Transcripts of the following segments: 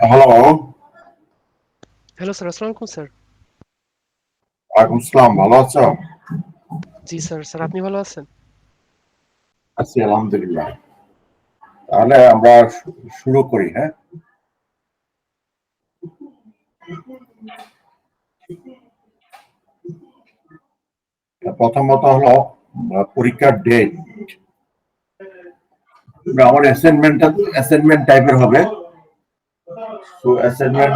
Hello. Hello sir, আসসালামু আলাইকুম sir. ওয়ালাইকুম আসসালাম, ভালো আছো? জি স্যার, স্যার আপনি ভালো আছেন? আছি আলহামদুলিল্লাহ। তাহলে আমরা শুরু করি, হ্যাঁ? প্রথমত হলো পরীক্ষার ডেট। আমার অ্যাসাইনমেন্ট টাইপের হবে। তো অ্যাসাইনমেন্ট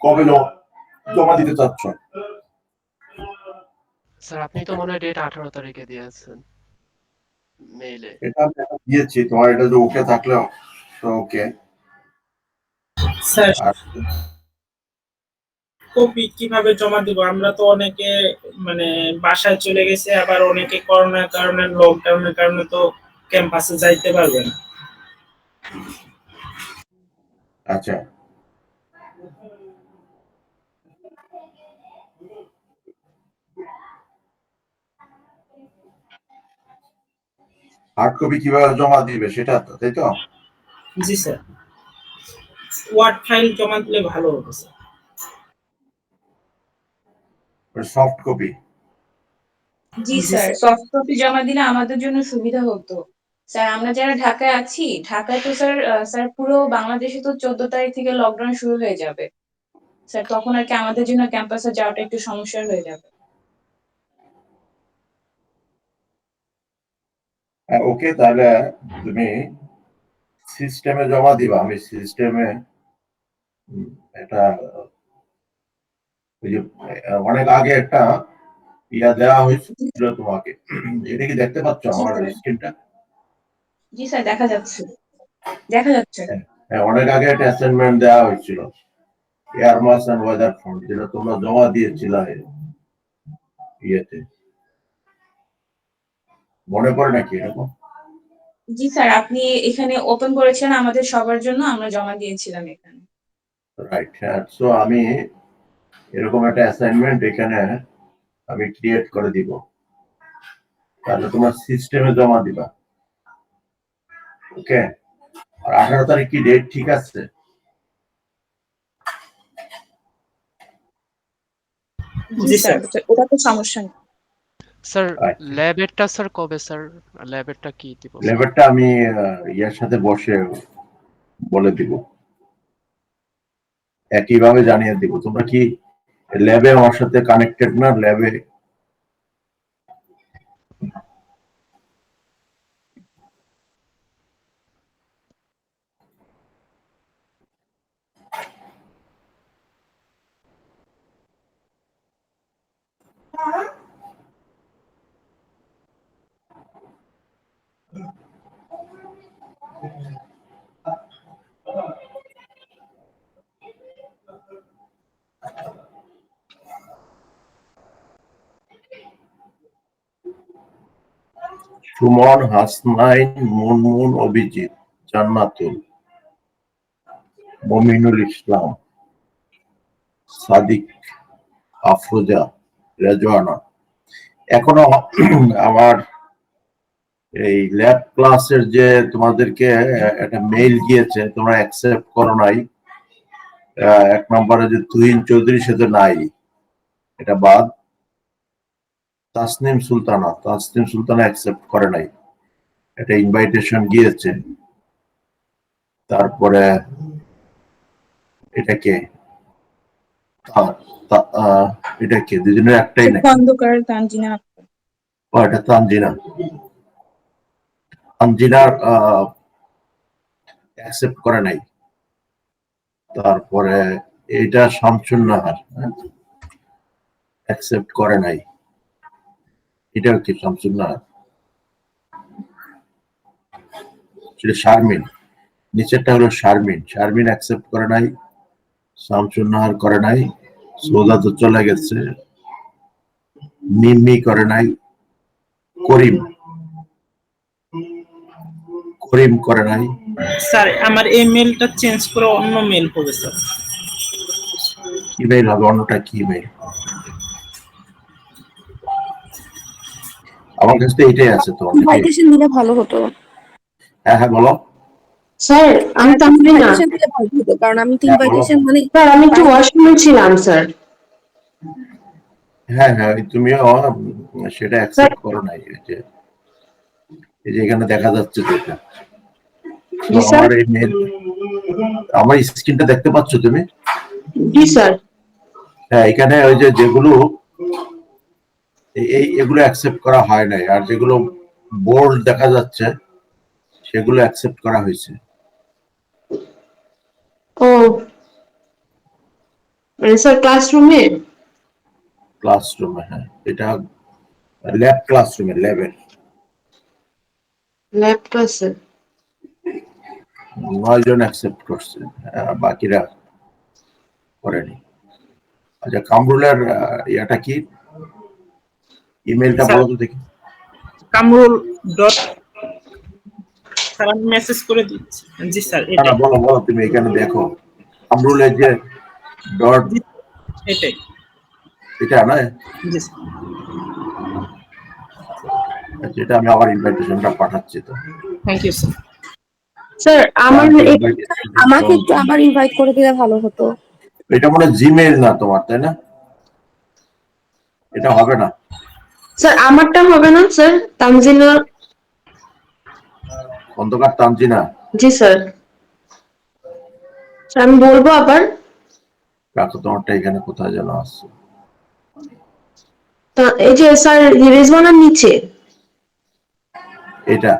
কবে জমা দিতে চাচ্ছ? স্যার আপনি তো মনে হয় ডেট 18 তারিখে দিয়েছেন মেইলে। এটা আমি দিয়েছি, তোমার এটা যে ওকে থাকলে তো ওকে। স্যার আর কপি কিভাবে জমা দিব? আমরা তো অনেকে মানে বাসায় চলে গেছে, আবার অনেকে করোনার কারণে লকডাউনের কারণে তো ক্যাম্পাসে যাইতে পারবে না। আচ্ছা, হার্ড কপি কিভাবে জমা দিবে সেটা তো, তাই তো? জি স্যার, ওয়ার্ড ফাইল জমা দিলে ভালো হতো স্যার। Soft copy. জি স্যার, সফট কপি জমা দিলে আমাদের জন্য সুবিধা হতো। স্যার আমরা যারা ঢাকায় আছি, ঢাকায় তো স্যার পুরো বাংলাদেশে তো 14 তারিখ থেকে লকডাউন শুরু হয়ে যাবে। স্যার তখন আর কি আমাদের জন্য ক্যাম্পাসে যাওয়াটা একটু সমস্যার হয়ে যাবে। ওকে, তাহলে তুমি সিস্টেমে জমা দিবা। আমি সিস্টেমে এটা ওই যে অনেক আগে একটা দেওয়া হয়েছিল তোমাকে। এটা কি দেখতে পাচ্ছ জি আমার স্যার, স্ক্রিনটা? জি স্যার দেখা যাচ্ছে, দেখা যাচ্ছে। হ্যাঁ, অনেক আগে একটা অ্যাসাইনমেন্ট দেওয়া হয়েছিল, air mass and weather front, যেটা তোমরা জমা দিয়েছিল ইয়েতে। মনে পড়ে নাকি এরকম? জি স্যার, আপনি এখানে ওপেন করেছেন আমাদের সবার জন্য, আমরা জমা দিয়েছিলাম এখানে। রাইট, হ্যাঁ। সো আমি এরকম একটা অ্যাসাইনমেন্ট এখানে আমি ক্রিয়েট করে দিব, তাহলে তোমার সিস্টেমে জমা দিবা। ওকে। আর 18 তারিখ কি ডেট ঠিক আছে? জি স্যার, ওটা তো সমস্যা নেই। স্যার আচ্ছা, ল্যাবেরটা স্যার কবে স্যার? ল্যাবেরটা কি দিব স্যার? লেবারটা আমি ইয়ার সাথে বসে বলে দিব, একইভাবে জানিয়ে দিব। তোমরা কি ল্যাবে আমার সাথে কানেক্টেড না? ল্যাবে সুমন, হাসনাইন, মুনমুন, অভিজিৎ, জান্নাতুল, মমিনুল ইসলাম, সাদিক, আফরোজা, রেজওয়ানা। এখনো আমার এই ল্যাব ক্লাসের যে তোমাদেরকে একটা মেইল গিয়েছে, তোমরা অ্যাকসেপ্ট করো নাই। 1 নম্বরে যে তুহিন চৌধুরী, সে তো নাই, এটা বাদ। তাসনিম সুলতানা অ্যাকসেপ্ট করে নাই, এটা ইনভাইটেশন গিয়েছে। তারপরে এটা কে? এটা কে? দুজনের একটাই নাকি? খন্দকার তানজিনা। ও, এটা তানজিনা। তানজিনার অ্যাকসেপ্ট করে নাই, তারপরে এটা শামসুন নাহার অ্যাকসেপ্ট করে নাই, এটাও কি শামসুন নাহার, সেটা শারমিন, নিচেরটা হলো শারমিন, শারমিন অ্যাকসেপ্ট করে নাই, শামসুন নাহার করে নাই, সৌদা তো চলে গেছে, মিম্মি করে নাই, করিম করিম করে নাই। স্যার আমার এই মেলটা চেঞ্জ করে অন্য মেল হবে স্যার। কি মেইল হবে, অন্যটা কি মেইল? আমার কাছে তো এটাই আছে তো। ইনভাইটেশন দিলে ভালো হতো। হ্যাঁ হ্যাঁ বলো। স্যার আমি তানজিনা। ইনভাইটেশন দিলে ভালো হতো, কারণ আমি তো হ্যাঁ, বলো। ইনভাইটেশন মানে স্যার আমি একটু ওয়াশরুমে ছিলাম স্যার। হ্যাঁ হ্যাঁ তুমিও সেটা অ্যাকসেপ্ট করো নাই, এই যে এখানে দেখা যাচ্ছে যেটা তো জি স্যার। আমার এই মেইল, আমার স্ক্রিনটা দেখতে পাচ্ছ তুমি? জি স্যার। হ্যাঁ এখানে ওই যে যেগুলো এগুলো অ্যাকসেপ্ট করা হয় নাই, আর যেগুলো বোল্ড দেখা যাচ্ছে সেগুলো অ্যাকসেপ্ট করা হয়েছে। ও মানে স্যার ক্লাসরুমে? ক্লাসরুমে, হ্যাঁ এটা ল্যাব ক্লাসরুমে, ল্যাবের ল্যাব ক্লাসে। 9 জন অ্যাকসেপ্ট করছে, বাকিরা করেনি। আচ্ছা কামরুলের ইয়াটা কি, ইমেলটা বলো তো দেখি। কামরুল ডট, স্যার আমি মেসেজ করে দিচ্ছি। জি স্যার না এটাই বলো বলো, তুমি এখানে দেখো কামরুলের যে ডট, এটাই। এটা না, জি স্যার। যেটা আমি আবার ইনভাইটেশনটা পাঠাচ্ছি তো। Thank you sir. স্যার আমার আমাকে একটু আবার ইনভাইট করে দিলে ভালো হতো। এটা মনে হয় জিমেইল না তোমার, তাই না? এটা হবে না। স্যার আমারটা হবে না স্যার, তানজিনা। খন্দকার তানজিনা। জি স্যার। স্যার আমি বলবো আবার। রাখো, তোমারটা এখানে কোথায় যেন আসছে। এই যে স্যার রিজওয়ানার নিচে। এটা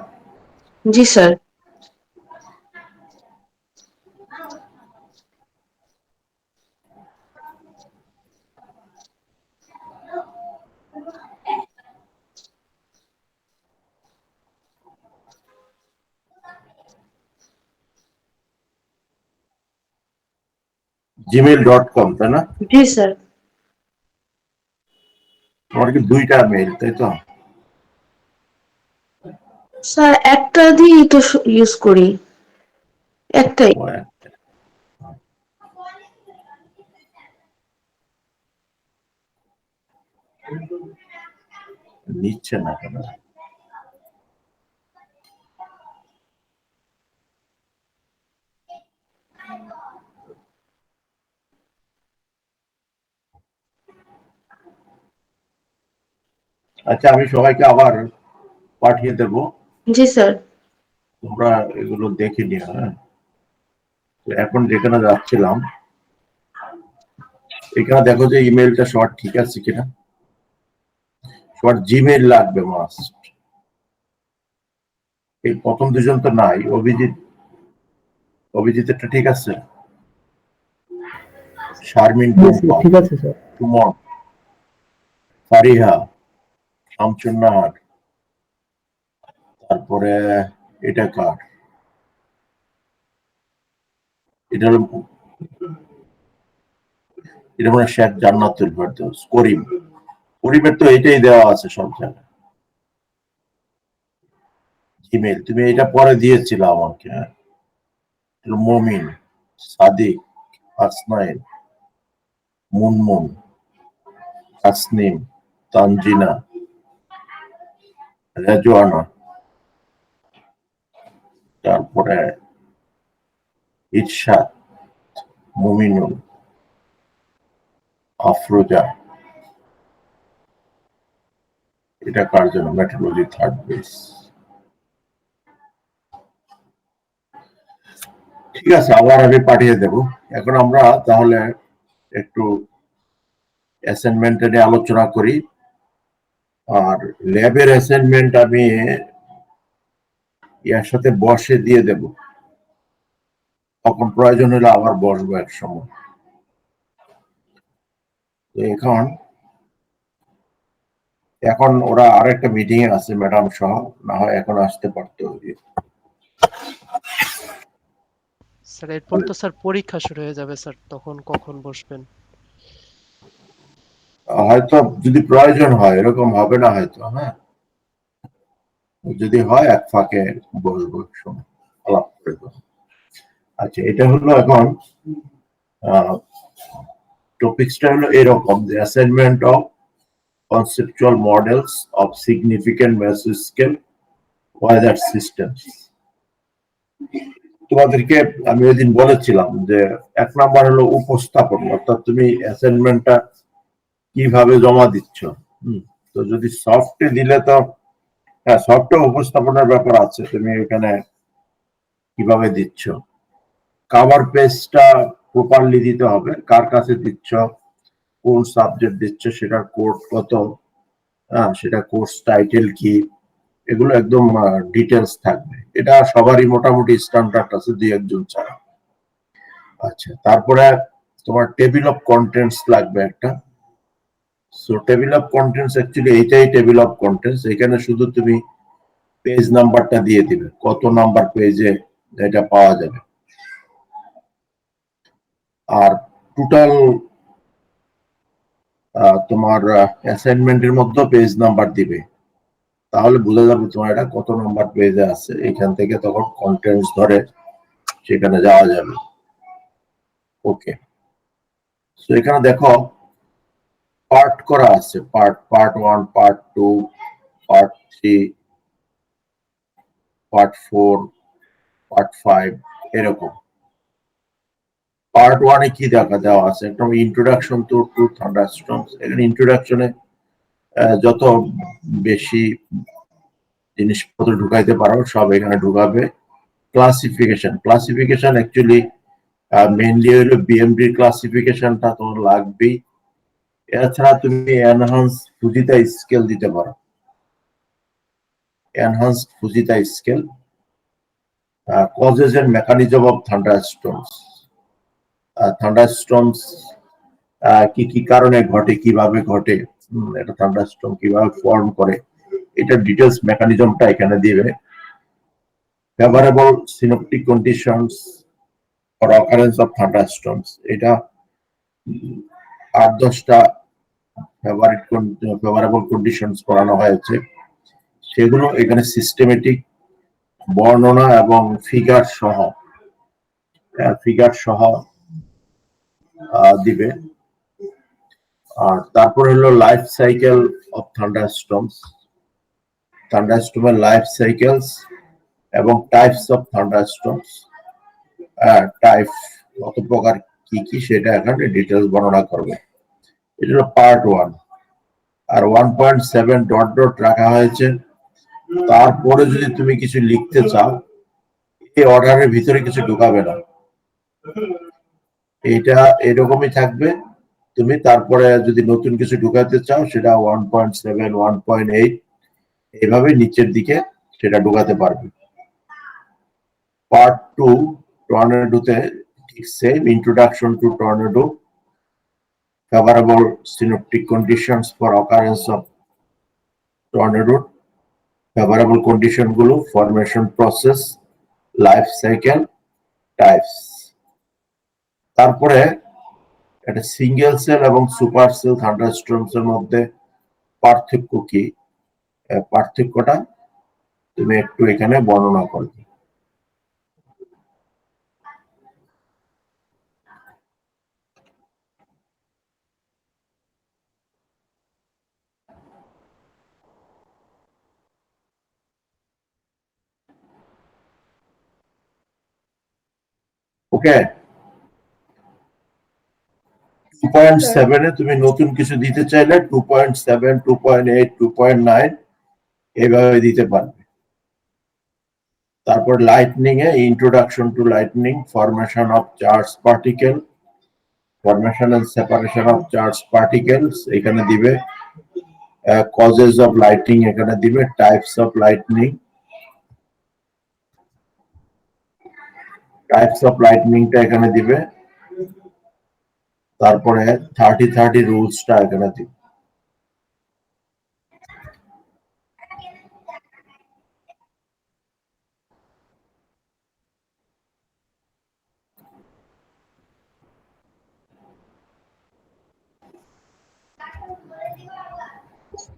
জি স্যার। gmail.com, তাই না? জি স্যার। তোমার কি দুইটা মেইল, তাই তো? স্যার একটা দিয়েই তো ইউজ করি, একটাই। ও, নিচ্ছে না কেন? আচ্ছা আমি সবাইকে আবার পাঠিয়ে দেব, জি স্যার। তোমরা এগুলো দেখে নিও। হ্যাঁ তো এখন যেখানে যাচ্ছিলাম, এখানে দেখো যে ইমেলটা শর্ট ঠিক আছে কিনা। শর্ট জিমেইল লাগবে মাস্ট। এই প্রথম দুজন তো নাই, অভিজিৎটা ঠিক আছে, শারমিন, ঠিক আছে স্যার। সুমন, ফারিহা, শামসুন নাহার, তারপরে এটা কার, এটা হলো এটা মানে শেখ জান্নাতুল ফেরদৌস, করিমের তো এটাই দেওয়া আছে সব জায়গায় ইমেল, তুমি এটা পরে দিয়েছিল আমাকে। হ্যাঁ মমিন, সাদিক, আসনাইন, মুনমুন, তাসনিম, তানজিনা, রেজওয়ানা, তারপরে ইরশাদ, মুমিনুল, আফরোজা, এটা কার জন্য, মেট্রোলজি থার্ড বেস। ঠিক আছে আবার আমি পাঠিয়ে দেব। এখন আমরা তাহলে একটু অ্যাসাইনমেন্ট নিয়ে আলোচনা করি। আর ল্যাবের অ্যাসাইনমেন্ট আমি ইয়ার সাথে বসে দিয়ে দেব, তখন প্রয়োজন হলে আবার বসবো এক সময়। তো এখন ওরা আরেকটা মিটিং এ আছে ম্যাডাম সহ, না হয় এখন আসতে পারতো। স্যার এরপর তো স্যার পরীক্ষা শুরু হয়ে যাবে স্যার, তখন কখন বসবেন? হয়তো যদি প্রয়োজন হয়, এরকম হবে না হয়তো, হ্যাঁ যদি হয় এক ফাঁকে বলবো, এক সময় আলাপ করে দেবো। আচ্ছা, এটা হলো এখন টপিকসটা হলো এরকম যে assignment of conceptual models of significant meso scale weather systems. তোমাদেরকে আমি ওই দিন বলেছিলাম যে 1 নাম্বার হলো উপস্থাপন, অর্থাৎ তুমি অ্যাসাইনমেন্টটা কিভাবে জমা দিচ্ছ। তো যদি সফটে দিলে তো হ্যাঁ, সফটে উপস্থাপনের ব্যাপার আছে, তুমি এখানে কিভাবে দিচ্ছ, কভার পেজটা প্রপারলি দিতে হবে, কার কাছে দিচ্ছ, কোন সাবজেক্ট দিচ্ছ, সেটার কোর্স কত, সেটা কোর্স টাইটেল কি, এগুলো একদম ডিটেলস থাকবে। এটা সবারই মোটামুটি স্ট্যান্ডার্ড আছে, 2-1 ছাড়া। আচ্ছা, তারপরে তোমার টেবিল অফ কন্টেন্টস লাগবে একটা। So table of contents actually এইটাই টেবিল অফ কন্টেন্টস। এখানে শুধু তুমি পেজ নাম্বারটা দিয়ে দিবে, কত নাম্বার পেজে এটা পাওয়া যাবে, আর টোটাল তোমার অ্যাসাইনমেন্টের মধ্যে পেজ নাম্বার দিবে, তাহলে বোঝা যাবে তোমার এটা কত নাম্বার পেজে আছে। এখান থেকে তখন কন্টেন্টস ধরে সেখানে যাওয়া যাবে। ওকে, সো এখানে দেখো পার্ট করা আছে, part 1, part 2, part 3, part 4, part 5, এরকম। পার্ট 1 এ কি দেওয়া আছে, একটা ইন্ট্রোডাকশন টু থান্ডারস্টর্মস। এখানে ইন্ট্রোডাকশনে যত বেশি জিনিসপত্র ঢুকাইতে পারো সব এখানে ঢুকাবে। ক্লাসিফিকেশন অ্যাকচুয়ালি মেইনলি হলো বিএমডি ক্লাসিফিকেশনটা তোমার লাগবেই। এছাড়া তুমি এনহান্স ফুজিতা স্কেল দিতে পারো, enhance Fujita scale, causes and mechanism of thunderstorms, কি কি কারণে ঘটে, কিভাবে ঘটে, এটা থান্ডারস্টর্ম কিভাবে ফর্ম করে, এটা ডিটেলস মেকানিজমটা এখানে দিবে। Favourable synoptic conditions for occurrence of thunderstorms, এটা 8-10টা ফেভারেবল কন্ডিশনস করানো হয়েছে, সেগুলো এখানে সিস্টেমেটিক বর্ণনা এবং ফিগার সহ দিবে। আর তারপরে হলো লাইফ সাইকেল অফ থান্ডারস্টর্মের লাইফ সাইকেলস এবং টাইপস অফ থান্ডারস্টর্মস, টাইপ কত প্রকার কি কি সেটা এখানে ডিটেলস বর্ণনা করবে। এটা হলো পার্ট 1। আর 1.7 ডট রাখা হয়েছে। তারপরে যদি তুমি কিছু লিখতে চাও, এই অর্ডারের ভিতরে কিছু ঢুকাবে না, এটা এরকমই থাকবে। তুমি তারপরে যদি নতুন কিছু ঢুকাতে চাও, সেটা 1.7, 1.8 এইভাবে নিচের দিকে সেটা ঢুকাতে পারবে। পার্ট 2 টর্নেডোতে ঠিক same, introduction to tornado, favorable synoptic conditions for occurrence of tornado, favorable condition গুলো, formation process, life cycle, types। তারপরে একটা সিঙ্গেল সেল এবং সুপার সেল থান্ডারস্টর্মস এর মধ্যে পার্থক্য কি, পার্থক্যটা তুমি একটু এখানে বর্ণনা করবে। ওকে, 2.7 এ তুমি নতুন কিছু দিতে চাইলে 2.7, 2.8, 2.9 এইভাবে দিতে পারবে। তারপর lightning a introduction to lightning, formation of charge particle, formation and separation of charge particles এখানে দিবে, কজেস অফ লাইটিং এখানে দিবে, types of lightning, types of লাইটনিংটা এখানে দিবে, তারপরে 30-30 রুলসটা এখানে দিবে।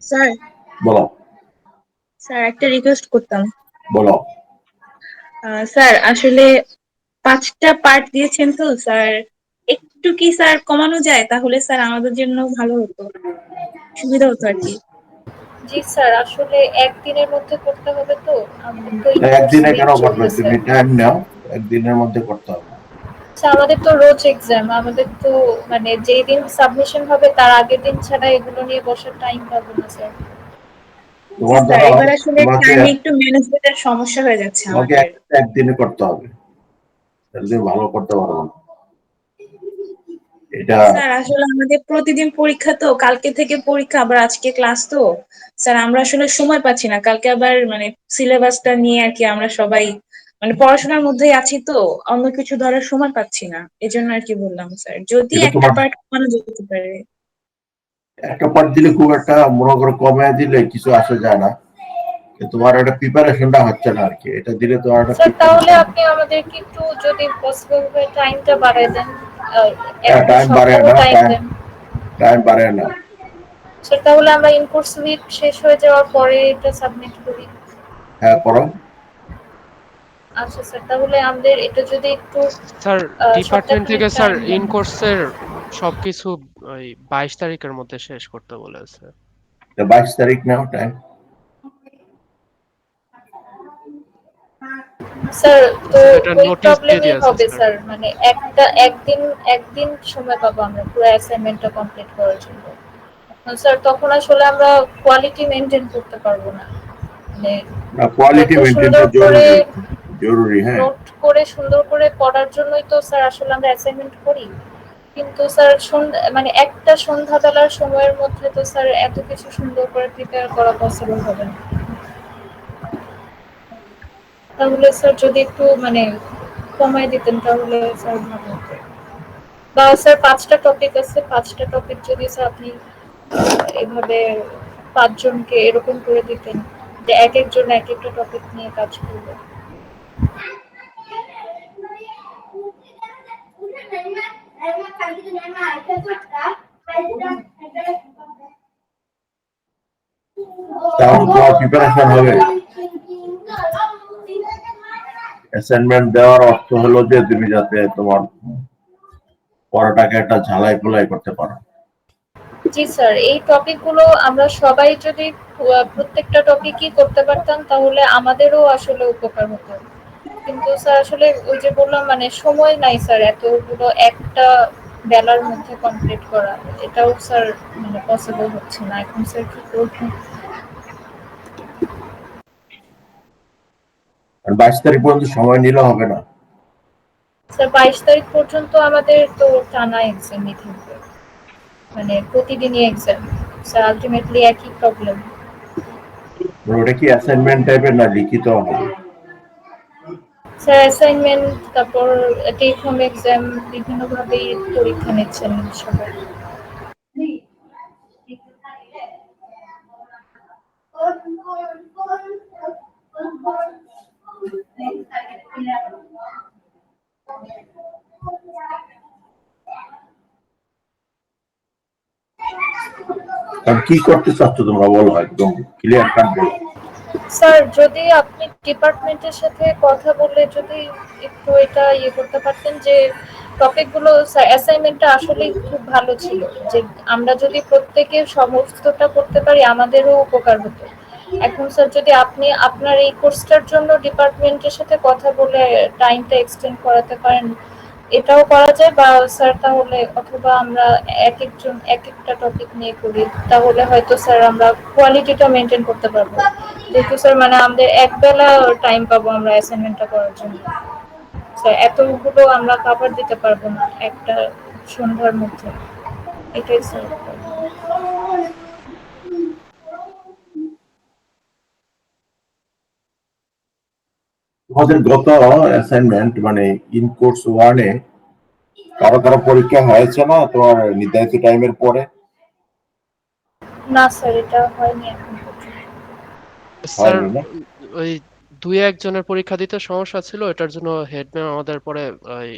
স্যার বলো স্যার একটা রিকোয়েস্ট করতাম। বলো। স্যার আসলে 5টা পার্ট দিয়েছেন তো স্যার, একটু কি স্যার কমানো যায়? তাহলে স্যার আমাদের জন্য ভালো হতো, সুবিধা হতো আর কি। জি স্যার, আসলে একদিনের মধ্যে করতে হবে তো, আমাদের তো একদিনে কেন করবে? চলতেছে। তুমি টাইম নাও, একদিনের মধ্যে করতে হবে। আচ্ছা, আমাদের তো রোজ এক্সাম, আমাদের তো মানে যেই দিন সাবমিশন হবে তার আগের দিন ছাড়া এগুলো নিয়ে বসার টাইম পাবো না স্যার। জি তোমার স্যার, ধরো এবার আসলে তোমাকে টাইমে একটু ম্যানেজমেন্টের সমস্যা হয়ে যাচ্ছে তোমাকে আমাদের। একদিনে করতে হবে, তাহলে তুমি ভালো করতে পারবে না। এটা স্যার আসলে আমাদের প্রতিদিন পরীক্ষা তো, কালকে থেকে পরীক্ষা আবার আজকে ক্লাস তো স্যার, আমরা আসলে সময় পাচ্ছি না। কালকে আবার মানে সিলেবাসটা নিয়ে আর কি আমরা সবাই মানে পড়াশোনার মধ্যেই আছি তো, অন্য কিছু ধরার সময় পাচ্ছি না, এজন্য আর কি বললাম স্যার, যদি এটা একটা তোমার পার্ট কমানো যেতে পারে। একটা পার্ট দিলে খুব একটা মনে করো কমে দিলে কিছু আসে যায় না, তোমার একটা প্রিপারেশনটা হচ্ছে না আর কি। এটা দিলে তোমার একটা স্যার তাহলে প্রিপারেশন। আপনি আমাদেরকে একটু যদি পসিবল হয় টাইমটা বাড়ায় দেন, একটা টাইম বাড়ে সপ্তাহ না, টাইম দেন। টাইম বাড়ে না। স্যার তাহলে আমরা ইনকোর্স উইক শেষ হয়ে যাওয়ার পরে এটা সাবমিট করি। হ্যাঁ করো। আচ্ছা স্যার, তাহলে আমাদের এটা যদি একটু স্যার ডিপার্টমেন্ট সপ্তাহখানেক থেকে স্যার টাইম দেন। ইন কোর্সের সবকিছু ওই 22 তারিখের মধ্যে শেষ করতে বলেছে। 22 তারিখ নাও টাইম। স্যার তো এটা ওই নোটিশ দিয়ে প্রবলেমই দিয়েছে হবে স্যার। স্যার, মানে একদিন সময় পাবো আমরা পুরো অ্যাসাইনমেন্টটা কমপ্লিট করার জন্য। স্যার তখন আসলে আমরা কোয়ালিটি মেনটেন করতে পারবো না, মানে না, কোয়ালিটি এত মেনটেনটা সুন্দর করে জরুরি, জরুরি। হ্যাঁ, নোট করে সুন্দর করে পড়ার জন্যই তো স্যার আসলে আমরা অ্যাসাইনমেন্ট করি। কিন্তু স্যার মানে একটা সন্ধ্যাবেলার সময়ের মধ্যে তো স্যার এত কিছু সুন্দর করে প্রিপেয়ার করা পসিবল হবে না। তাহলে স্যার যদি একটু মানে কমাই দিতেন তাহলে স্যার ভালো হতো। বা স্যার 5টা টপিক আছে, 5টা টপিক যদি স্যার আপনি এভাবে 5 জনকে এরকম করে দিতেন যে এক একজন এক একটা টপিক নিয়ে কাজ করবে। তাহলে তোমার প্রিপারেশন হবে। অ্যাসাইনমেন্ট দেওয়ার অর্থ হলো যে তুমি যাতে তোমার পড়াটাকে একটা ঝালাই পোলাই করতে পারো। জি স্যার, এই টপিকগুলো আমরা সবাই যদি প্রত্যেকটা টপিকই করতে পারতাম তাহলে আমাদেরও আসলে উপকার হতো। কিন্তু স্যার আসলে ওই যে বললাম মানে সময় নাই স্যার এতগুলো একটা বেলার মধ্যে কমপ্লিট করা, এটাও স্যার মানে পসিবল হচ্ছে না। এখন স্যার কি করবো? আর 22 তারিখ পর্যন্ত সময় নিলে হবে না। স্যার 22 তারিখ পর্যন্ত আমাদের তো টানা এক্সামই থাকবে, মানে প্রতিদিনই এক্সাম। স্যার আলটিমেটলি একই প্রবলেম। ওটা কি অ্যাসাইনমেন্ট টাইপের না লিখিত হবে? স্যার অ্যাসাইনমেন্ট, তারপর টেক হোম এক্সাম, বিভিন্নভাবেই পরীক্ষা নিচ্ছেন সবাই। আর কি করতে চাচ্ছ তোমরা বলো, একদম ক্লিয়ার কাট বলো। স্যার যদি আপনি ডিপার্টমেন্টের সাথে কথা বলে যদি একটু এটা ইয়ে করতে পারতেন যে টপিকগুলো, স্যার অ্যাসাইনমেন্টটা আসলে খুব ভালো ছিল, যে আমরা যদি প্রত্যেকে সমস্তটা করতে পারি আমাদেরও উপকার হতো। এখন স্যার যদি আপনি আপনার এই কোর্সটার জন্য ডিপার্টমেন্টের সাথে কথা বলে টাইমটা এক্সটেন্ড করাতে পারেন, এটাও করা যায়। বা স্যার তাহলে অথবা আমরা এক একজন এক একটা টপিক নিয়ে করি, তাহলে হয়তো স্যার আমরা কোয়ালিটিটা মেনটেন করতে পারবো। যেহেতু স্যার মানে আমাদের একবেলা টাইম পাবো আমরা অ্যাসাইনমেন্টটা করার জন্য, স্যার এতগুলো আমরা কভার দিতে পারবো না একটা সন্ধ্যার মধ্যে। এটাই স্যার। তোমাদের গত অ্যাসাইনমেন্ট মানে ইন কোর্স 1-এ কারো কারো পরীক্ষা হয়েছে না তোমার নির্ধারিত টাইমের পরে? না স্যার, এটা হয়নি এখন পর্যন্ত। স্যার হয়নি না? ওই দুই একজনের পরীক্ষা দিতে সমস্যা ছিল, এটার জন্য হেড ম্যাম আমাদের পরে ওই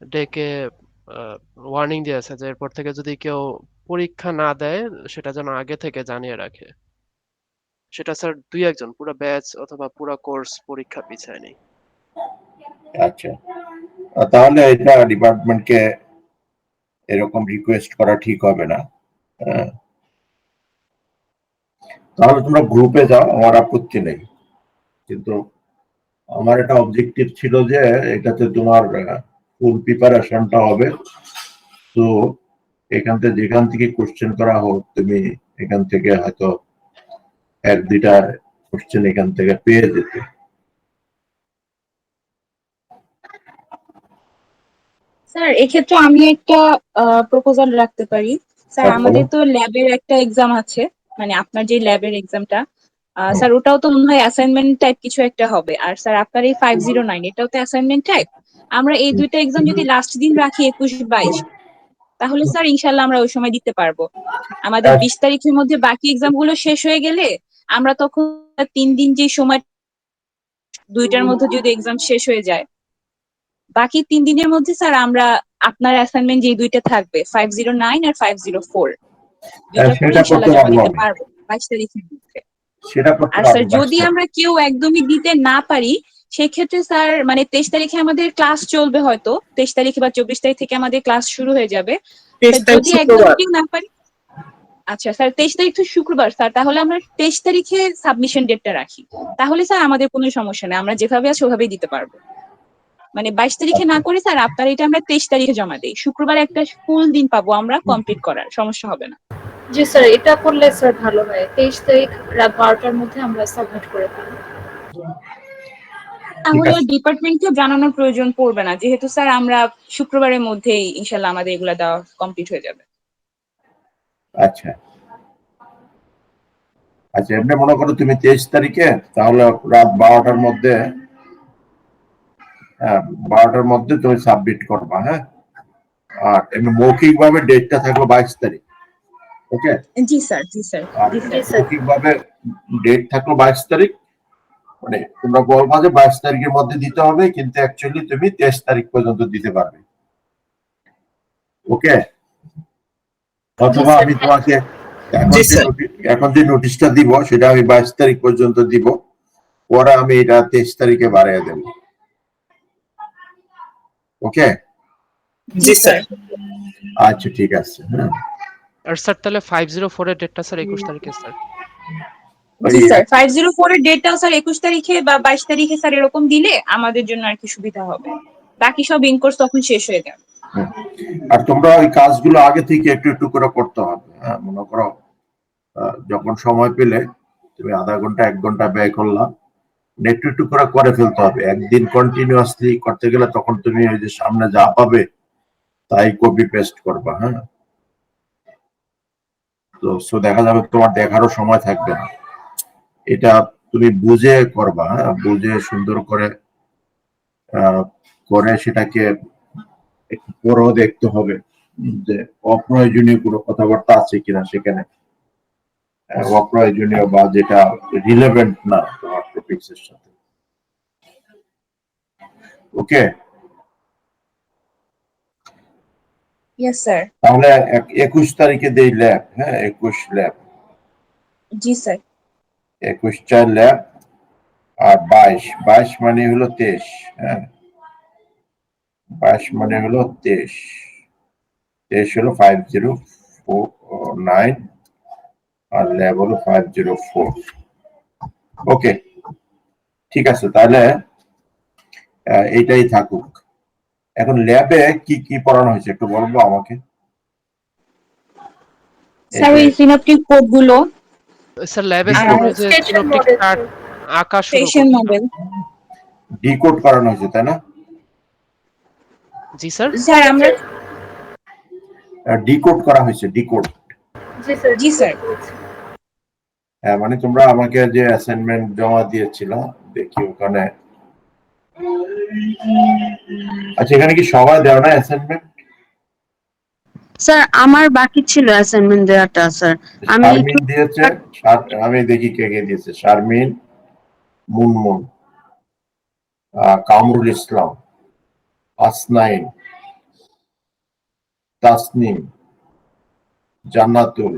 ডেকে ওয়ার্নিং দিয়েছে যে এরপর থেকে যদি কেউ পরীক্ষা না দেয় সেটা যেন আগে থেকে জানিয়ে রাখে। সেটা স্যার দুই একজন, পুরো ব্যাচ অথবা পুরো কোর্স পরীক্ষা পিছায়নি। আচ্ছা, তাহলে এটা ডিপার্টমেন্টকে এরকম রিকোয়েস্ট করা ঠিক হবে না। হ্যাঁ, তাহলে তোমরা গ্রুপে যাও, আমার আপত্তি নেই, কিন্তু আমার একটা অবজেক্টিভ ছিল যে এটাতে তোমার ফুল প্রিপারেশনটা হবে। তো যেখান থেকে কোশ্চেন করা হোক তুমি এখান থেকে হয়তো এক দুইটা কোশ্চেন এখান থেকে পেয়ে যেতে। স্যার এক্ষেত্রে আমি একটা প্রপোজাল রাখতে পারি। স্যার হ্যাঁ, বলো। আমাদের তো ল্যাবের একটা এক্সাম আছে, মানে আপনার যে ল্যাবের এক্সামটা, স্যার ওটাও তো মনে হয় অ্যাসাইনমেন্ট টাইপ কিছু একটা হবে। আর স্যার আপনার এই 509 এটাও তো অ্যাসাইনমেন্ট টাইপ। আমরা এই দুইটা এক্সাম যদি লাস্ট দিন রাখি 21-22, তাহলে স্যার ইনশাল্লাহ আমরা ওই সময় দিতে পারবো। আমাদের 20 তারিখের মধ্যে বাকি এক্সাম গুলো শেষ হয়ে গেলে আমরা তখন 3 দিন যে সময়, দুইটার মধ্যে যদি এক্সাম শেষ হয়ে যায়, বাকি 3 দিনের মধ্যে স্যার আমরা আপনার অ্যাসাইনমেন্ট যে দুইটা থাকবে 509 আর 504, দুইটা করে সেটা করতে ইনশাল্লাহ জমা পারবো দিতে আমি, পারবো 22 তারিখের মধ্যে। সেটা করতে আর পারবো স্যার যদি 22 আমরা কেউ একদমই দিতে না পারি, সেক্ষেত্রে স্যার মানে 23 তারিখে আমাদের ক্লাস চলবে, হয়তো 23 তারিখে বা 24 তারিখ থেকে আমাদের ক্লাস শুরু হয়ে যাবে। স্যার যদি একদমই কেউ না পারি, আচ্ছা স্যার 23 তারিখ তো শুক্রবার স্যার, তাহলে আমরা 23 তারিখে সাবমিশন ডেটটা রাখি। তাহলে স্যার আমাদের কোনো সমস্যা নেই, আমরা যেভাবে আছে ওভাবেই দিতে পারবো। মানে 22 তারিখে না করে স্যার আপনার এটা আমরা 23 তারিখে জমা দিই, শুক্রবার একটা ফুল দিন পাবো আমরা কমপ্লিট করার, সমস্যা হবে না। জি স্যার, এটা করলে স্যার ভালো হয়। 23 তারিখ রাত 12টার মধ্যে আমরা সাবমিট করে ফেলবো। ঠিক তাহলে আছে। ডিপার্টমেন্টকেও জানানোর প্রয়োজন পড়বে না, যেহেতু স্যার আমরা শুক্রবারের মধ্যেই ইনশাল্লাহ আমাদের এগুলা দেওয়া কমপ্লিট হয়ে যাবে। আচ্ছা আচ্ছা, এমনি মনে করো তুমি 23 তারিখে, তাহলে রাত 12টার মধ্যে, হ্যাঁ 12টার মধ্যে তুমি সাবমিট করবা। হ্যাঁ, আর এমনি মৌখিক ভাবে ডেটটা থাকলো 22 তারিখ। ওকে, জি স্যার, জি স্যার, আর জি জি স্যার। স্যার। মৌখিক ভাবে ডেট থাকলো 22 তারিখ, মানে তোমরা বলবা যে 22 তারিখের মধ্যে দিতে হবে, কিন্তু অ্যাকচুয়ালি তুমি 23 তারিখ পর্যন্ত দিতে পারবে। ওকে, অথবা স্যার। আমি তোমাকে জি স্যার। এখন যে নোটিশটা দিব সেটা আমি 22 তারিখ পর্যন্ত দিব, পরে আমি এটা 23 তারিখে বাড়িয়ে দেব। ওকে, জি স্যার। আচ্ছা ঠিক আছে। হ্যাঁ, আর স্যার তাহলে 504 এর ডেটটা স্যার 21 তারিখে স্যার। জি স্যার 504 এর ডেটটাও স্যার 21 তারিখে বা 22 তারিখে স্যার এরকম দিলে আমাদের জন্য আর কি সুবিধা হবে, বাকি সব ইনকোর্স তখন শেষ হয়ে যাবে। আর তোমরা ওই কাজগুলো আগে থেকে একটু একটু করে করতে হবে। হ্যাঁ, মনে করো যখন সময় পেলে তুমি আধা ঘন্টা 1 ঘন্টা ব্যয় করলাম, একটু একটু করে ফেলতে হবে। একদিন কন্টিনিউয়াসলি করতে গেলে তখন তুমি ওই যে সামনে যা পাবে তাই কপি পেস্ট করবা। হ্যাঁ, তো দেখা যাবে তোমার দেখারও সময় থাকবে না। এটা তুমি বুঝে করবা, হ্যাঁ বুঝে সুন্দর করে করে সেটাকে একটু পরেও দেখতে হবে যে অপ্রয়োজনীয় কোনো কথাবার্তা আছে কিনা সেখানে, অপ্রয়োজনীয় বা যেটা রিলেভেন্ট না তোমার টপিকস এর সাথে। ওকে, ইয়েস স্যার। তাহলে 21 তারিখে দেই ল্যাব। হ্যাঁ 21 ল্যাব, জি স্যার। 21 ল্যাব, আর 22 মানে হলো 23। হ্যাঁ 22 মানে হলো 23, 23 হলো 509 আর ল্যাব হলো 504। ওকে, ঠিক আছে, তাহলে এইটাই থাকুক। এখন ল্যাবে কি কি পড়ানো হয়েছে একটু বলবো আমাকে? স্যার ওই সিনাপটিক কোড গুলো স্যার ল্যাবে আর স্যার ওই যে স্কেচের সিনপটিক মডেল চার্ট আঁকা শুরু ফেশিয়াল করতে মডেল। হবে। ডিকোড করানো হয়েছে তাই না? জি স্যার। স্যার আমরা ডিকোড করা হয়েছে, ডিকোড। জি স্যার। জি স্যার। হ্যাঁ মানে তোমরা আমাকে যে অ্যাসাইনমেন্ট জমা দিয়েছিল, দেখি ওখানে আচ্ছা, এখানে কি সবাই দেওয়া না অ্যাসাইনমেন্ট? স্যার আমার বাকি ছিল অ্যাসাইনমেন্ট দেওয়াটা স্যার। আমি শারমিন দিয়েছে, আমি দেখি কে কে দিয়েছে। শারমিন, মুনমুন, কামরুল ইসলাম, আসনাইন, তাসনিম, জান্নাতুল,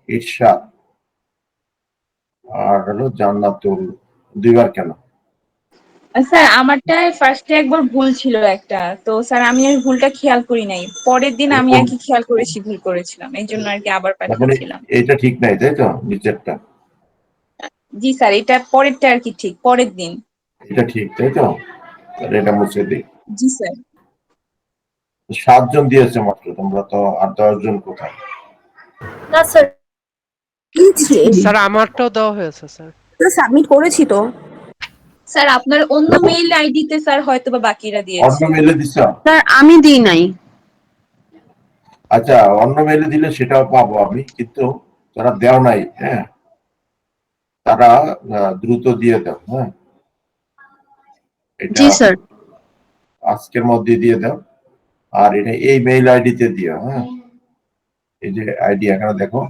ইরশাদ, আর হলো জান্নাতুল। দুইবার কেন? স্যার আমারটায় ফার্স্টে একবার ভুল ছিল একটা, তো স্যার আমি ওই ভুলটা খেয়াল করি নাই, পরের দিন আমি আর কি খেয়াল করেছি ভুল করেছিলাম, এই জন্য আর কি আবার তারপরে পাঠিয়েছিলাম। এটা ঠিক নাই, তাই তো? নিচেরটা জি স্যার, এটা পরেরটা আর কি ঠিক, পরের দিন। এটা ঠিক, তাই তো? তাহলে এটা মুছে দিই। জি স্যার। 7 জন দিয়েছে মাত্র, তোমরা তো আর 10 জন কোথায়? না স্যার, দিয়েছি, স্যার আমারটাও দেওয়া হয়েছে স্যার। সাবমিট করেছি তো। স্যার আপনার অন্য মেইল আইডিতে স্যার হয়তো বা বাকিরা অন্য দিয়েছে। মেলে দিছ? স্যার আমি দিই নাই। আচ্ছা, অন্য মেলে দিলে সেটাও পাবো আমি, কিন্তু যারা দেও নাই, হ্যাঁ, তারা দ্রুত দিয়ে দাও। হ্যাঁ, এটা জি স্যার। আজকের মধ্যে দিয়ে দাও। আর এটা এই মেইল আইডিতে দিও। হ্যাঁ, এই যে আইডি এখানে দেখো,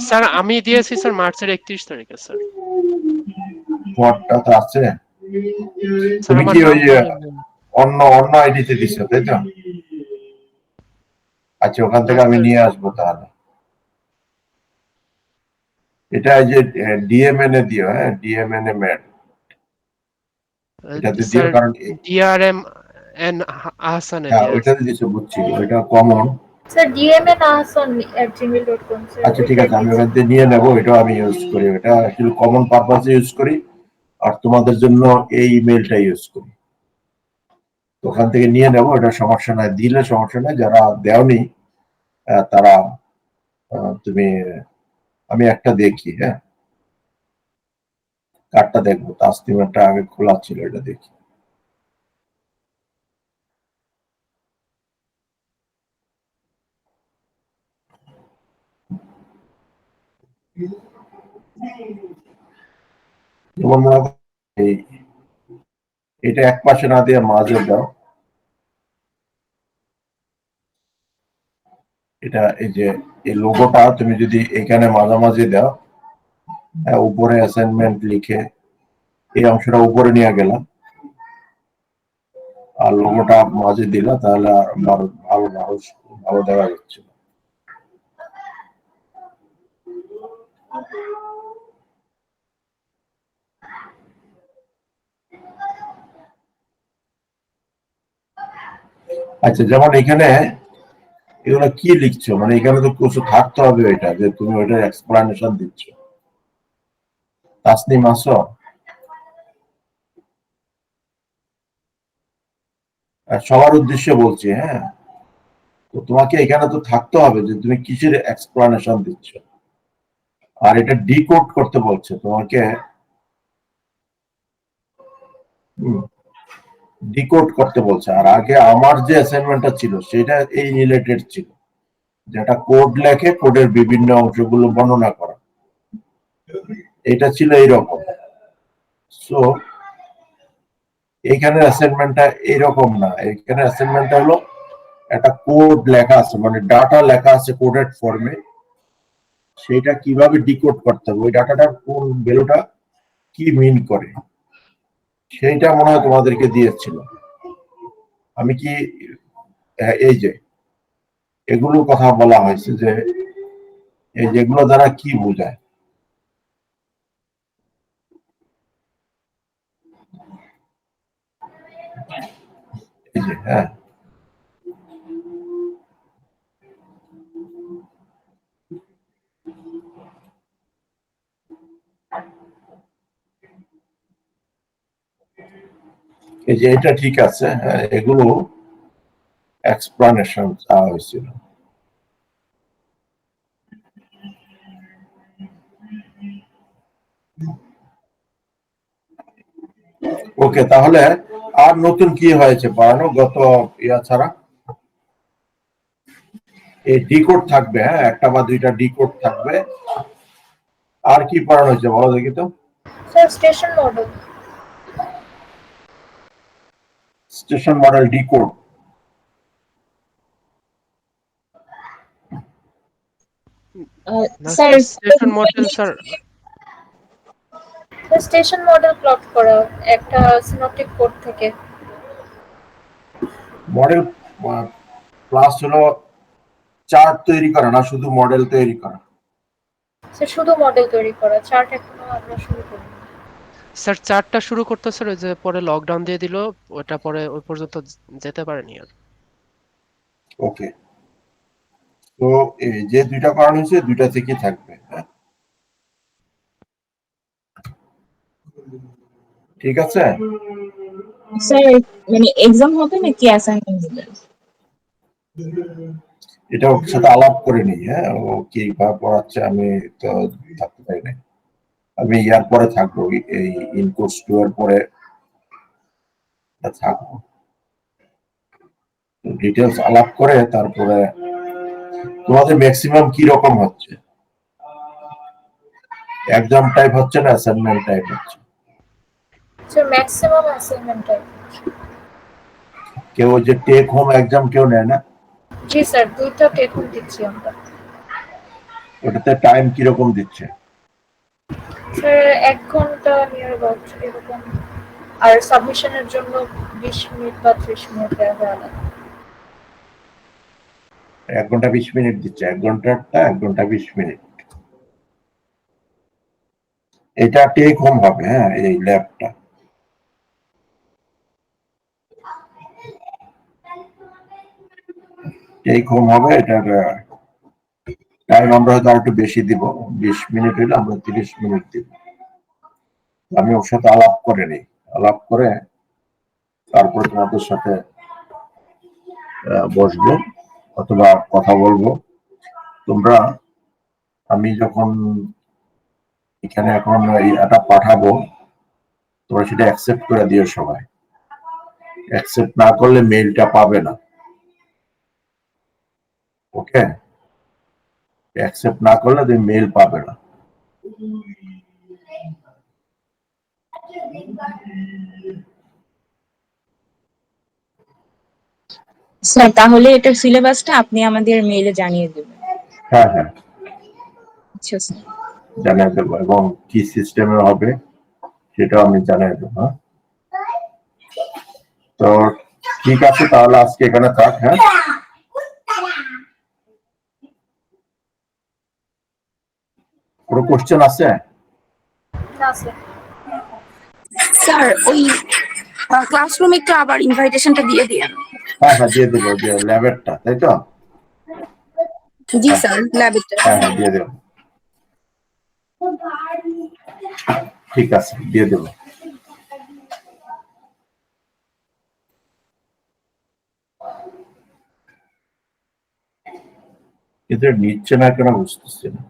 স্যার আমি দিয়েছি স্যার মার্চের 31 তারিখে স্যার। ফর্মটা তো আছে। স্যার তুমি আমার কি ওই নাম্বার নেই। অন্য আইডিতে দিছো, তাই তো? আচ্ছা, ওখান থেকে না আমি স্যার, নিয়ে আসবো তাহলে। এটা এই যে ডিএমএন এ দিও। হ্যাঁ, ডিএমএন এ ম্যাড এটাতে দিও, স্যার কারণ ডিআরএম এন আহসানে হ্যাঁ, দিয়ে আছে। ওইটাতে দিছো, বুঝছি, ওইটা কমন। স্যার dmn@gmail.com স্যার, আচ্ছা, ঠিক ওইটাই আছে, আমি দিয়েছি। ওখান থেকে নিয়ে নেবো। এটাও আমি ইউজ করি, এটা অ্যাকচুয়ালি কমন পারপাসে ইউজ করি, আর তোমাদের জন্য এই ইমেলটা ইউজ করি। তো ওখান থেকে নিয়ে নেবো, এটা সমস্যা নাই, দিলে সমস্যা নাই। যারা দেওনি তারা তুমি, আমি একটা দেখি। হ্যাঁ, কার্ডটা দেখবো, তাসনিমারটা আগে খোলা ছিল, এটা দেখি। তোমার মনে হয় এটা এক পাশে না দিয়ে মাঝে দাও। এটা এই যে এই লোগোটা তুমি যদি এখানে মাঝামাঝি দাও, উপরে অ্যাসাইনমেন্ট লিখে এই অংশটা উপরে নিয়ে গেলাম, আর লোগোটা মাঝে দিলা, তাহলে আর ভালো ভালো ভালো ভালো দেখা যাচ্ছে। আচ্ছা, যেমন এখানে এগুলো কি লিখছো, মানে এখানে তো কিছু থাকতে হবে, এটা যে তুমি ওইটার এক্সপ্লানেশন দিচ্ছ। তাসনিম আসো, সবার উদ্দেশ্যে বলছি। হ্যাঁ, তো তোমাকে এখানে তো থাকতে হবে যে তুমি কিসের এক্সপ্লানেশন দিচ্ছ, আর এটা ডিকোড করতে বলছে তোমাকে। ডিকোড করতে বলছে। আর আগে আমার যে অ্যাসাইনমেন্টটা ছিল সেটা এই রিলেটেড ছিল, যেটা কোড লেখে, কোডের বিভিন্ন অংশগুলো বর্ণনা করা, এটা ছিল এইরকম। সো এখানে অ্যাসাইনমেন্টটা এইরকম না, এখানে অ্যাসাইনমেন্টটা হলো একটা কোড লেখা আছে, মানে ডাটা লেখা আছে কোডেড ফর্মে, সেটা কিভাবে ডিকোড করতে হবে, ওই ডাটাটার কোন ভ্যালুটা কি মিন করে, সেইটা মনে হয় তোমাদেরকে দিয়েছিল। আমি কি এই যে এগুলো কথা বলা হয়েছে যে এই যেগুলো দ্বারা কি বোঝায়, এই যে, হ্যাঁ, এই যে এটা ঠিক আছে। হ্যাঁ, এগুলো এক্সপ্লানেশন চাওয়া হয়েছিল। ওকে, তাহলে আর নতুন কি হয়েছে পড়ানো গত ইয়া ছাড়া? এই ডিকোড থাকবে, হ্যাঁ, একটা বা দুইটা ডিকোড থাকবে। আর কি পড়ানো হয়েছে বলো দেখি তো। Sir station model. Station model decode no sir sir station model sir station model plot করা একটা সিনপটিক কোড থেকে। মডেল প্লাস হলো চার্ট তৈরি করা না শুধু মডেল তৈরি করা? স্যার শুধু মডেল তৈরি করা, চার্ট এখনো আমরা শুরু করিনি। স্যার চারটা শুরু করতে স্যার ওই যে পরে লকডাউন দিয়ে দিল, ওটা পরে ওই পর্যন্ত যেতে পারেনি আর। ওকে, তো এই যে দুইটা করানো হয়েছে দুইটা থেকে থাকবে, হ্যাঁ ঠিক আছে। স্যার মানে এক্সাম হবে নাকি অ্যাসাইনমেন্ট দিবেন? এটা ওর সাথে আলাপ করে নিই, হ্যাঁ ও কি ভাবে পড়াচ্ছে আমি তো থাকতে পারি না, আমি ইয়ার পরে থাকবো, এই ইনকোর্স 2 এর পরে থাকবো, ডিটেলস আলাপ করে তারপরে তোমাদের ম্যাক্সিমাম কি রকম হচ্ছে, এক্সাম টাইপ হচ্ছে না অ্যাসাইনমেন্ট টাইপ হচ্ছে? Sir maximum assignment type. কেউ যে টেক হোম এক্সাম কেউ নেয় না? জি স্যার, দুইটা টেক হোম দিচ্ছি আমরা। ওটাতে টাইম কিরকম দিচ্ছে? স্যার 1 ঘন্টা নিয়ার অ্যাবাউট এরকম, আর সাবমিশনের জন্য 20 মিনিট বা 30 মিনিট দেওয়া হয় আলাদা। 1 ঘন্টা 20 মিনিট দিচ্ছে, 1 ঘন্টাটা 1 ঘন্টা 20 মিনিট। এটা টেক হোম হবে, হ্যাঁ এই ল্যাবটা। টেক হোম হবে, এটার টাইম আমরা হয়তো আরেকটু বেশি দিব, 20 মিনিট হলে আমরা 30 মিনিট দিব। আমি ওর সাথে আলাপ করে নিই, আলাপ করে তারপর তোমাদের সাথে বসবো অথবা কথা বলবো। তোমরা, আমি যখন এখানে এখন এটা পাঠাবো তোমরা সেটা অ্যাকসেপ্ট করে দিও সবাই, অ্যাকসেপ্ট না করলে মেইলটা পাবে না, ওকে? অ্যাকসেপ্ট না করলে তুমি মেইল পাবে না। স্যার তাহলে এটার সিলেবাসটা আপনি আমাদের মেইলে জানিয়ে দেবেন। হ্যাঁ হ্যাঁ, আচ্ছা স্যার। জানিয়ে দেবো, এবং কি সিস্টেমে হবে সেটাও আমি জানিয়ে দেবো। হ্যাঁ, তো ঠিক আছে, তাহলে আজকে এখানে থাক। হ্যাঁ, কোনো কোশ্চেন আছে? না স্যার। স্যার ওই ক্লাসরুমে একটু আবার ইনভাইটেশনটা দিয়ে দিয়েন। হ্যাঁ হ্যাঁ দিয়ে দেবো, যে ল্যাবেরটা, তাই তো? জি স্যার, ল্যাবেরটা। হ্যাঁ হ্যাঁ দিয়ে দেবো, ঠিক আছে দিয়ে দেবো। কিন্তু নিচ্ছে না কেন বুঝতেছি না।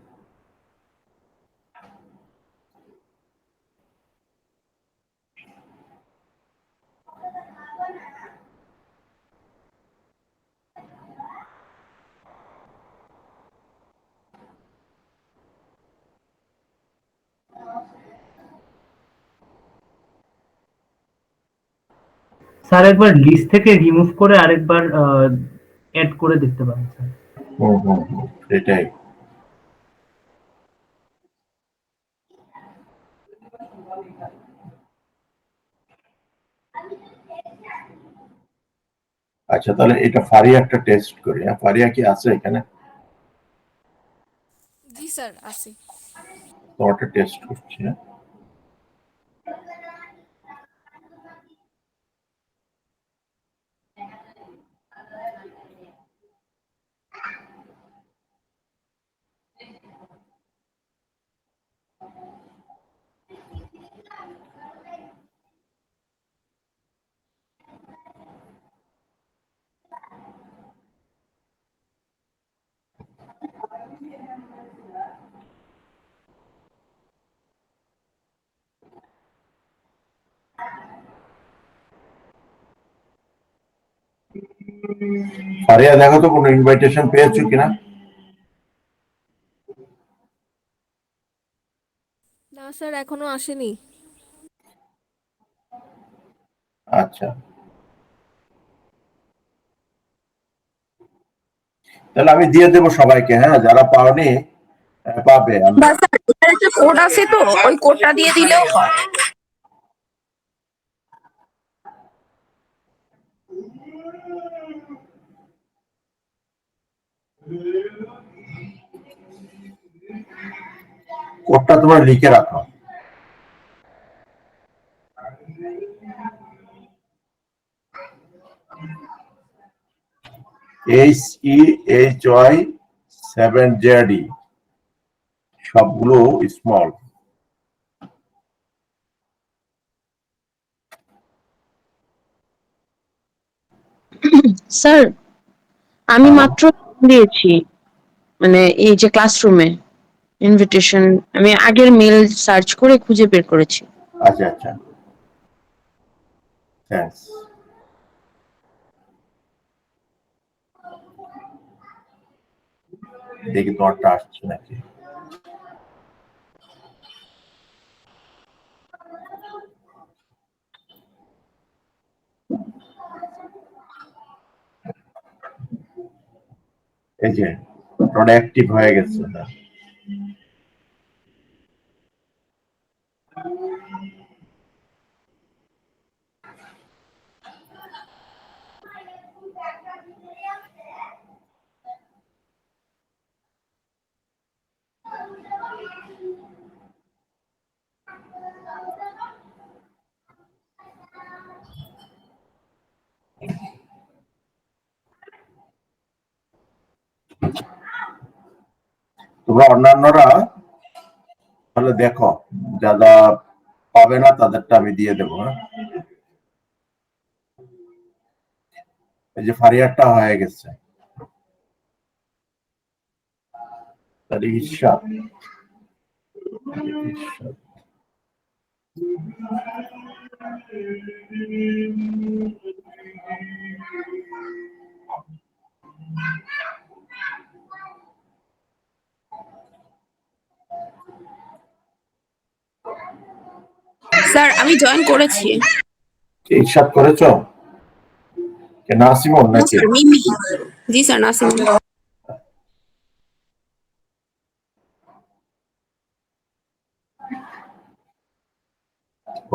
স্যার একবার লিস্ট থেকে রিমুভ করে আরেকবার অ্যাড করে দেখতে পারেন স্যার। এটাই। আচ্ছা তাহলে এটা ফারিয়া একটা টেস্ট করি। হ্যাঁ, ফারিয়া কি আছে এখানে? জি স্যার আছি। তোমারটা টেস্ট করছি। হ্যাঁ, ফারিয়া দেখো তো কোনো ইনভাইটেশন পেয়েছো কিনা? না স্যার এখনো আসেনি। আচ্ছা, তাহলে আমি দিয়ে দেবো সবাইকে, হ্যাঁ, যারা পাওনি পাবে। বা স্যার এটার একটা কোড আছে তো, ওই কোডটা দিয়ে দিলেও হয়। কোডটা তোমরা লিখে রাখো। HEHY 7ZE, সবগুলো স্মল। স্যার আমি হ্যাঁ। মাত্র দিয়েছি, মানে এই যে ক্লাসরুমে ইনভিটেশন আমি আগের মেল সার্চ করে খুঁজে বের করেছি। আচ্ছা আচ্ছা, থ্যাঙ্কস। দেখি তোমারটা আসছে নাকি। এই যে ওটা অ্যাক্টিভ হয়ে গেছে। তোমরা অন্যান্যরা তাহলে দেখো, যারা পাবে না তাদেরটা আমি দিয়ে দেবো। হ্যাঁ, এই যে ফারিয়ারটা হয়ে গেছে। তাহলে ঈর্ষাদ, স্যার আমি জয়েন করেছি। ঈর্ষাদ করেছো? নাসিমন না নাকি? স্যার, মিমি। জি স্যার, নাসিম।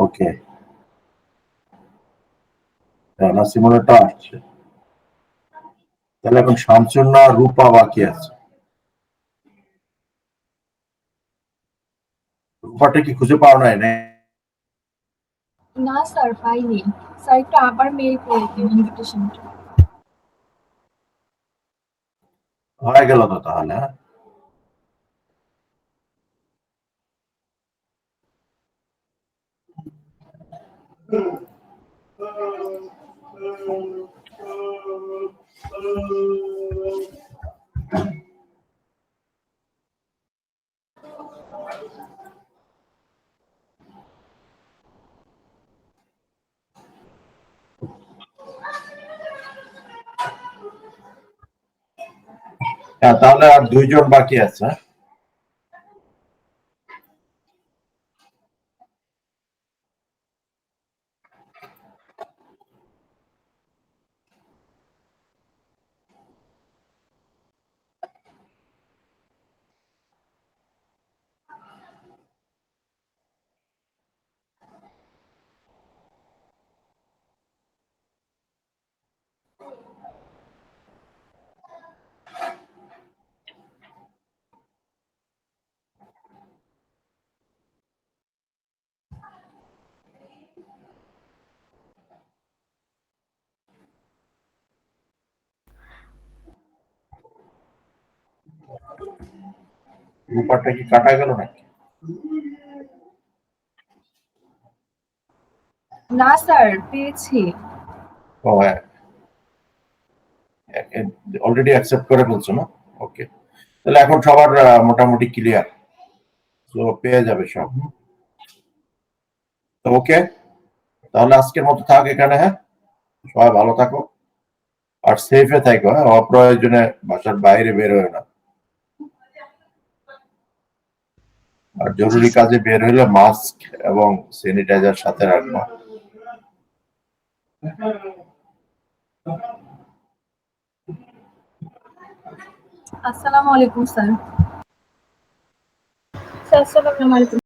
ওকে, নাসিমনেরটা আসছে। তাহলে এখন শামসুন্না রূপা বাকি আছে। রূপাটা কি খুঁজে পাও নাই? না স্যার পাইনি, স্যার একটু আবার মেল করে দিন ইনভিটেশনটা। হয়ে গেল তো তাহলে। হ্যাঁ, তাহলে আর 2 জন বাকি আছে। রূপাটা কি কাটা গেল নাকি? না স্যার পেয়েছি। ও হ্যাঁ, অলরেডি অ্যাকসেপ্ট করে ফেলছো না? ওকে, তাহলে এখন সবার মোটামুটি ক্লিয়ার, তো পেয়ে যাবে সব। তো ওকে, তাহলে আজকের মতো থাক এখানে। হ্যাঁ, সবাই ভালো থাকো আর সেফে থাকো। হ্যাঁ, অপ্রয়োজনে বাসার বাইরে বের হয় না, আর জরুরি কাজে বের হলে মাস্ক এবং স্যানিটাইজার সাথে রাখবা। আসসালামু আলাইকুম স্যার। স্যার আসসালামু আলাইকুম।